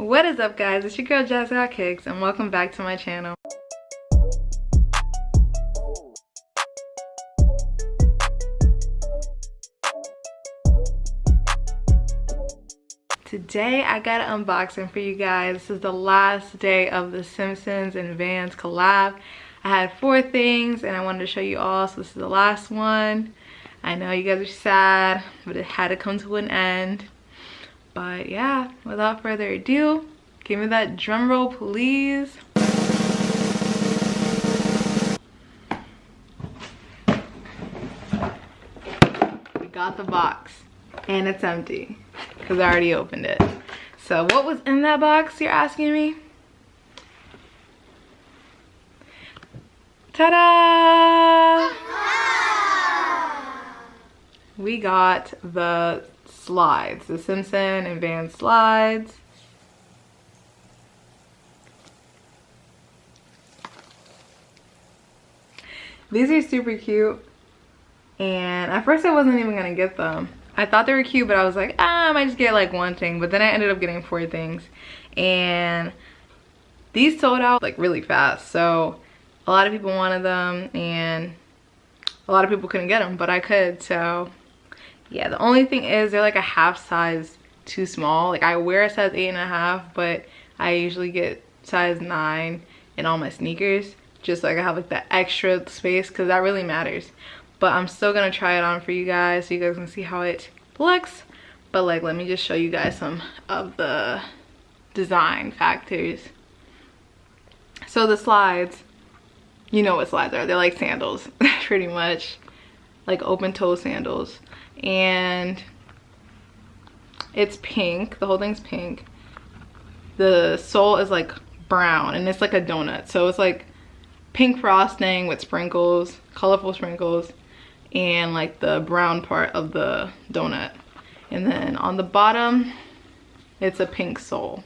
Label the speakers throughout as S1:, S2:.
S1: What is up, guys? It's your girl JazGotKicks and welcome back to my channel. Today I got an unboxing for you guys. This is the last day of the Simpsons and Vans collab. I had 4 things and I wanted to show you all, so this is the last one. I know you guys are sad, but it had to come to an end. But yeah, without further ado, give me that drum roll, please. We got the box and it's empty because I already opened it. So what was in that box, you're asking me? Ta-da! We got the slides, the Simpsons and Vans slides. These are super cute, and at first I wasn't even gonna get them. I thought they were cute, but I was like, I might just get like one thing, but then I ended up getting 4 things, and these sold out like really fast. So a lot of people wanted them and a lot of people couldn't get them, but I could. So yeah, the only thing is they're like a half size too small. Like I wear a size 8.5, but I usually get size 9 in all my sneakers, just so I can have like that extra space, because that really matters. But I'm still gonna try it on for you guys so you guys can see how it looks. But like, let me just show you guys some of the design factors. So the slides, you know what slides are. They're like sandals, pretty much, like open toe sandals. And it's pink, the whole thing's pink. The sole is like brown and it's like a donut, so it's like pink frosting with sprinkles, colorful sprinkles, and like the brown part of the donut. And then on the bottom it's a pink sole,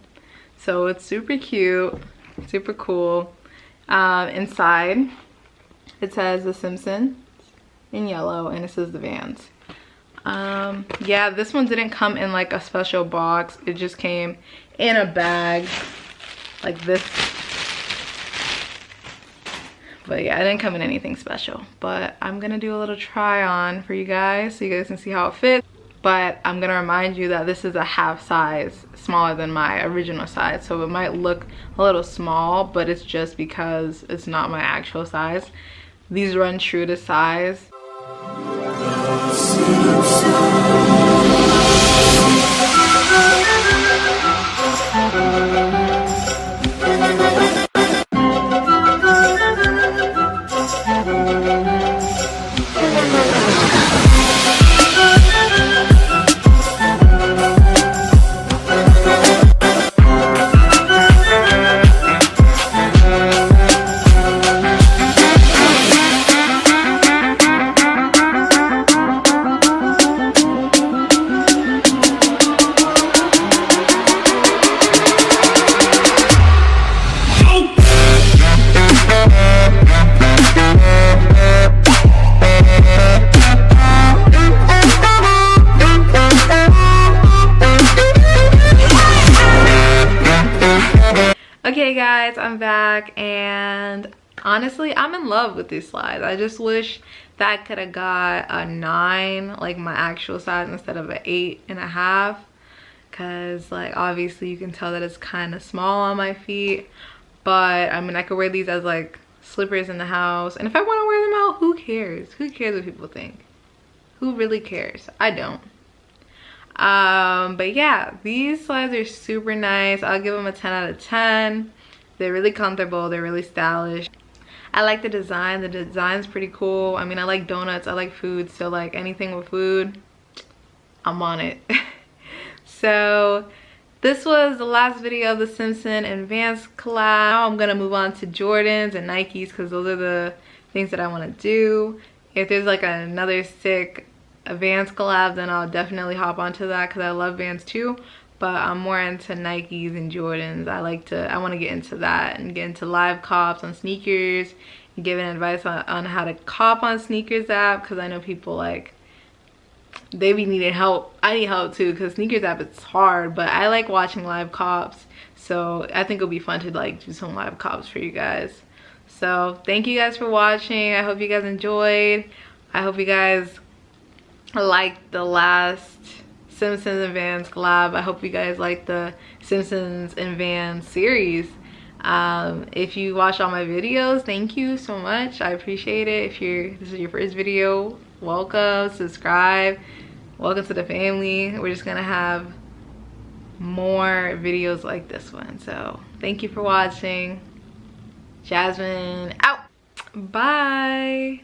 S1: so it's super cute, super cool. Inside it says the Simpsons in yellow and it says the Vans. Yeah, this one didn't come in like a special box. It just came in a bag like this. But yeah, it didn't come in anything special. But I'm gonna do a little try on for you guys so you guys can see how it fits. But I'm gonna remind you that this is a half size smaller than my original size, so it might look a little small, but it's just because it's not my actual size. These run true to size. Okay guys, I'm back, and honestly I'm in love with these slides. I just wish that I could have got a 9, like my actual size, instead of an 8.5, because like obviously you can tell that it's kind of small on my feet. But I mean, I could wear these as like slippers in the house, and if I want to wear them out, who cares? Who cares what people think? Who really cares? I don't. But yeah, these slides are super nice. I'll give them a 10 out of 10. They're really comfortable, they're really stylish. I like the design. The design's pretty cool. I mean, I like donuts, I like food, so like anything with food, I'm on it. So this was the last video of the Simpsons and Vans collab. Now I'm gonna move on to Jordans and Nikes, because those are the things that I want to do. If there's like another sick Vans collab, then I'll definitely hop onto that, because I love Vans too. But I'm more into Nikes and Jordans. I want to get into that and get into live cops on sneakers, and giving advice on how to cop on sneakers app, because I know people like they be needing help. I need help too, because sneakers app is hard, but I like watching live cops. So I think it'll be fun to like do some live cops for you guys. So thank you guys for watching. I hope you guys enjoyed. I hope you guys liked the last Simpsons and Vans collab. I hope you guys like the Simpsons and Vans series. If you watch all my videos, thank you so much. I appreciate it. If this is your first video, welcome, subscribe, welcome to the family. We're just gonna have more videos like this one. So thank you for watching. Jasmine out. Bye.